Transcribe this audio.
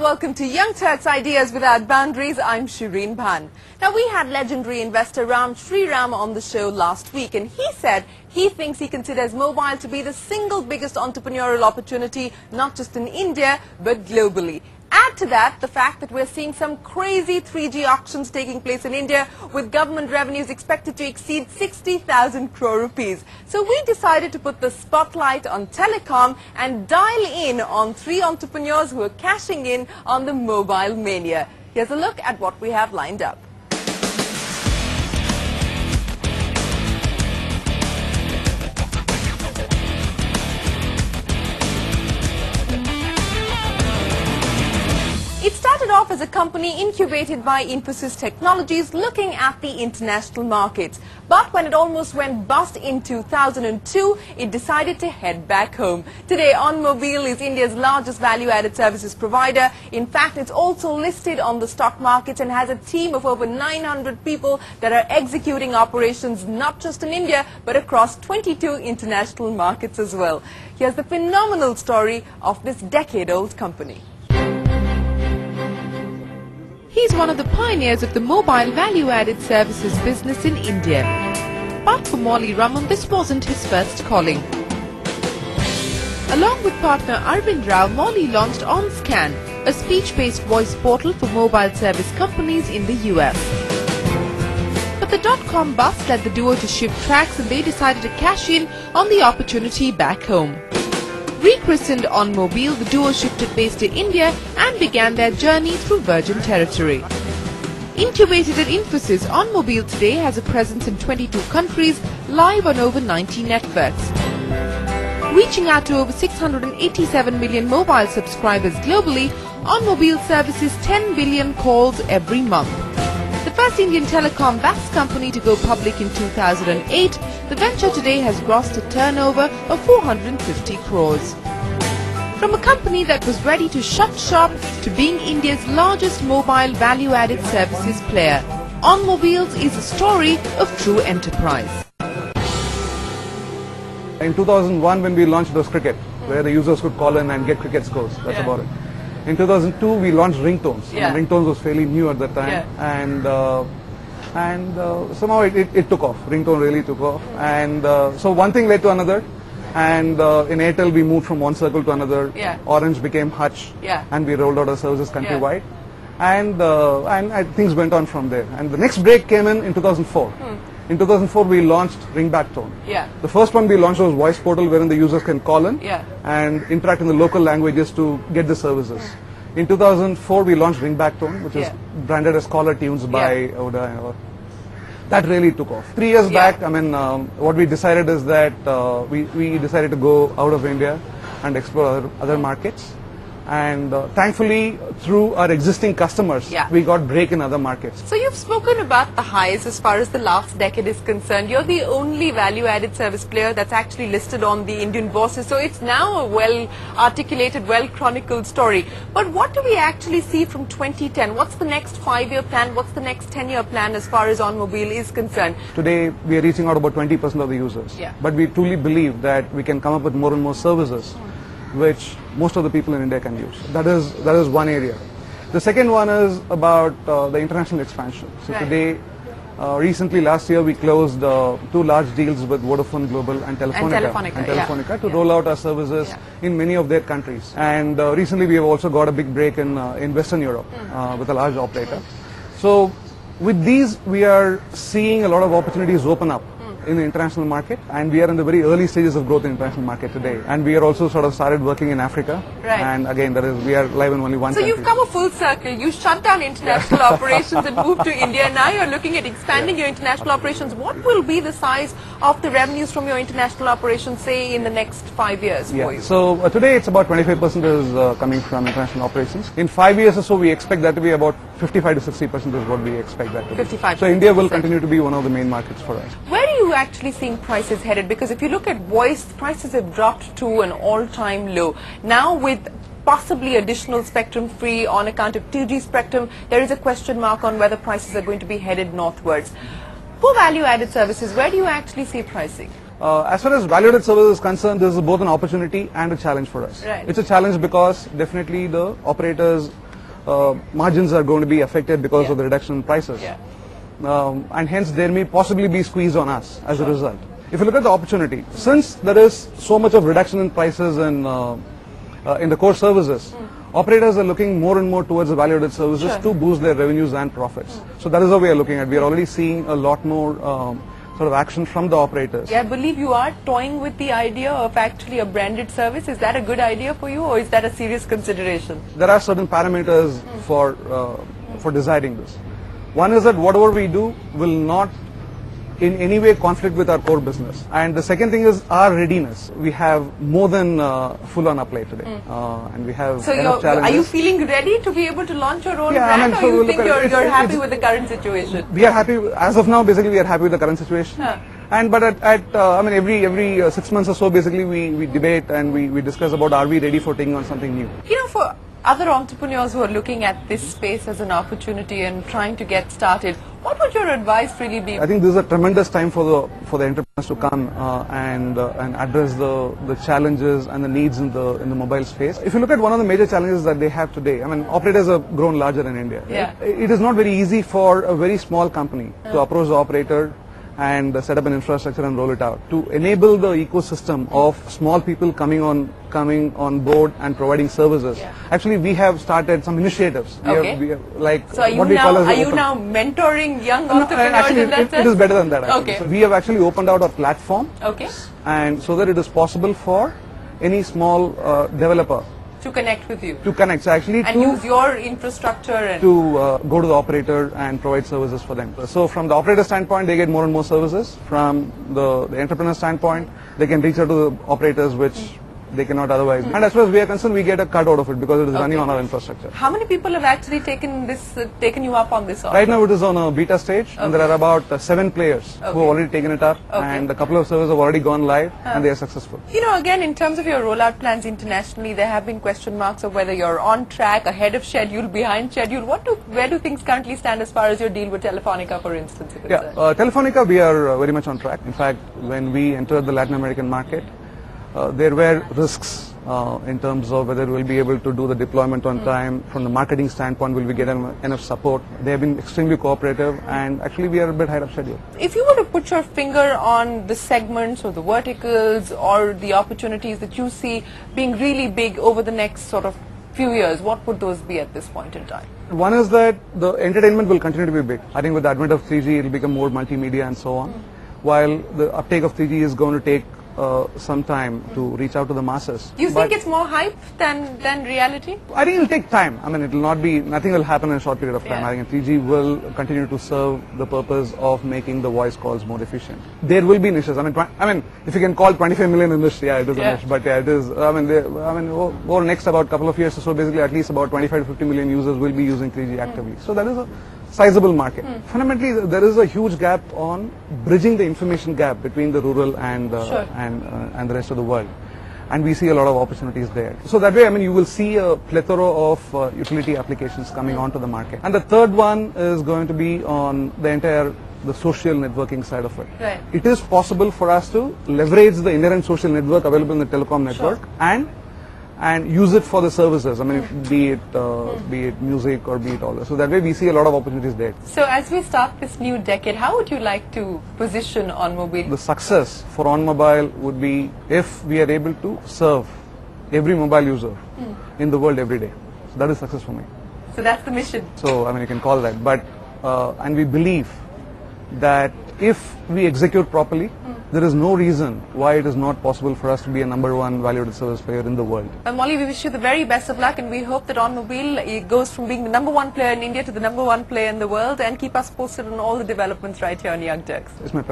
and welcome to Young Turks Ideas Without Boundaries. I'm Shireen Bhan. Now, we had legendary investor Ram Shriram on the show last week, and he said he thinks he considers mobile to be the single biggest entrepreneurial opportunity, not just in India, but globally. Add to that the fact that we're seeing some crazy 3G auctions taking place in India, with government revenues expected to exceed 60,000 crore rupees. So we decided to put the spotlight on telecom and dial in on three entrepreneurs who are cashing in on the mobile mania. Here's a look at what we have lined up. It started off as a company incubated by Infosys Technologies looking at the international markets. But when it almost went bust in 2002, it decided to head back home. Today, OnMobile is India's largest value-added services provider. In fact, it's also listed on the stock markets and has a team of over 900 people that are executing operations not just in India, but across 22 international markets as well. Here's the phenomenal story of this decade-old company. He's one of the pioneers of the mobile value-added services business in India. But for Molly Raman, this wasn't his first calling. Along with partner Arvind Rao, Molly launched OnScan, a speech-based voice portal for mobile service companies in the US. But the dot-com bust led the duo to shift tracks, and they decided to cash in on the opportunity back home. Rechristened OnMobile, the duo shifted base to India and began their journey through virgin territory. Incubated at Infosys, OnMobile today has a presence in 22 countries, live on over 90 networks. Reaching out to over 687 million mobile subscribers globally, OnMobile services 10 billion calls every month. The first Indian telecom VAS company to go public in 2008, the venture today has grossed a turnover of 450 crores. From a company that was ready to shut shop to being India's largest mobile value-added services player, OnMobiles is a story of true enterprise. In 2001, when we launched, it was cricket, where the users could call in and get cricket scores. That's about it. In 2002, we launched ringtones. Ringtones was fairly new at that time, and somehow it took off. Ringtone really took off, and so one thing led to another. And in Airtel, we moved from one circle to another. Orange became Hutch, and we rolled out our services countrywide, and things went on from there. And the next break came in 2004. In 2004, we launched Ringback Tone. The first one we launched was Voice Portal, wherein the users can call in and interact in the local languages to get the services. In 2004, we launched Ringback Tone, which is branded as Caller Tunes by Oda. That really took off. 3 years back, I mean, what we decided is that we decided to go out of India and explore other markets. And thankfully, through our existing customers, we got break in other markets. So you've spoken about the highs as far as the last decade is concerned. You're the only value-added service player that's actually listed on the Indian bourses. So it's now a well-articulated, well-chronicled story. But what do we actually see from 2010? What's the next 5-year plan? What's the next 10-year plan as far as OnMobile is concerned? Today, we are reaching out about 20% of the users. But we truly believe that we can come up with more and more services which most of the people in India can use. That is one area. The second one is about the international expansion. So today, recently last year, we closed 2 large deals with Vodafone Global and Telefonica, to roll out our services in many of their countries. And recently, we have also got a big break in Western Europe with a large operator. So with these, we are seeing a lot of opportunities open up in the international market, and we are in the very early stages of growth in the international market today. And we are also sort of started working in Africa. And again, we are live in only one country. So you've come a full circle. You shut down international operations and moved to India. Now you're looking at expanding your international operations. What will be the size of the revenues from your international operations, say, in the next 5 years for you? So today it's about 25% is coming from international operations. In 5 years or so, we expect that to be about 55 to 60% is what we expect that to be. 55. So India will continue to be one of the main markets for us. Where are you actually seeing prices headed? Because if you look at voice, prices have dropped to an all-time low. Now with possibly additional spectrum free on account of 2G spectrum, there is a question mark on whether prices are going to be headed northwards. For value-added services, where do you actually see pricing? As far as value-added services is concerned, this is both an opportunity and a challenge for us. It's a challenge because definitely the operators margins are going to be affected because of the reduction in prices. And hence there may possibly be squeeze on us as a result. If you look at the opportunity, since there is so much of reduction in prices in the core services, operators are looking more and more towards the value-added services to boost their revenues and profits. So that is how we are looking at. We are already seeing a lot more sort of action from the operators. I believe you are toying with the idea of actually a branded service. Is that a good idea for you, or is that a serious consideration? There are certain parameters for deciding this. One is that whatever we do will not in any way conflict with our core business. And the second thing is our readiness. We have more than full on our plate today. And we have enough challenges. Are you feeling ready to be able to launch your own brand, or you think you're happy with the current situation? We are happy, as of now, basically we are happy with the current situation. But I mean, every 6 months or so, basically we debate and we discuss about are we ready for taking on something new. You know, for other entrepreneurs who are looking at this space as an opportunity and trying to get started, what would your advice really be? I think this is a tremendous time for the entrepreneurs to come and address the challenges and the needs in the mobile space. If you look at one of the major challenges that they have today, I mean, operators have grown larger in India. It is not very easy for a very small company to approach the operator and set up an infrastructure and roll it out. To enable the ecosystem of small people coming on board and providing services. Actually, we have started some initiatives. We have, like, so are you now mentoring young entrepreneurs? Actually, in that sense? It is better than that. Actually. So we have actually opened out our platform. And so that it is possible for any small developer to connect with you. To connect. So actually and use your infrastructure and to go to the operator and provide services for them. So from the operator standpoint, they get more and more services. From the entrepreneur standpoint, they can reach out to the operators which they cannot otherwise. And as far as we are concerned, we get a cut out of it because it is running on our infrastructure. How many people have actually taken you up on this offer? Right now it is on a beta stage and there are about 7 players who have already taken it up and a couple of servers have already gone live and they are successful. You know, again, in terms of your rollout plans internationally, there have been question marks of whether you're on track, ahead of schedule, behind schedule. Where do things currently stand as far as your deal with Telefonica, for instance? Telefonica, we are very much on track. In fact, when we entered the Latin American market, there were risks in terms of whether we'll be able to do the deployment on time. From the marketing standpoint, will we get enough support? They have been extremely cooperative and actually we are a bit ahead of schedule. If you were to put your finger on the segments or the verticals or the opportunities that you see being really big over the next sort of few years, what would those be at this point in time? One is that the entertainment will continue to be big. I think with the advent of 3G, it will become more multimedia and so on. While the uptake of 3G is going to take some time to reach out to the masses. You think it's more hype than reality? I think it will take time. I mean, it will not be, nothing will happen in a short period of time. I think 3G will continue to serve the purpose of making the voice calls more efficient. There will be niches. I mean, if you can call 25 million in this, it is a niche. But it is, over next about couple of years or so, basically at least about 25 to 50 million users will be using 3G actively. So that is a sizable market. Fundamentally, there is a huge gap on bridging the information gap between the rural and the rest of the world, and we see a lot of opportunities there. So that way, I mean, you will see a plethora of utility applications coming onto the market. And the third one is going to be on the social networking side of it. It is possible for us to leverage the inherent social network available in the telecom network and use it for the services. I mean, be it music or be it all. So that way we see a lot of opportunities there. So as we start this new decade, how would you like to position OnMobile? The success for OnMobile would be if we are able to serve every mobile user in the world every day. So that is success for me. So that's the mission. So I mean, you can call that. But and we believe that if we execute properly, there is no reason why it is not possible for us to be a #1 value-added service player in the world. Molly, we wish you the very best of luck and we hope that OnMobile goes from being the #1 player in India to the #1 player in the world, and keep us posted on all the developments right here on Young Turks. It's my pleasure.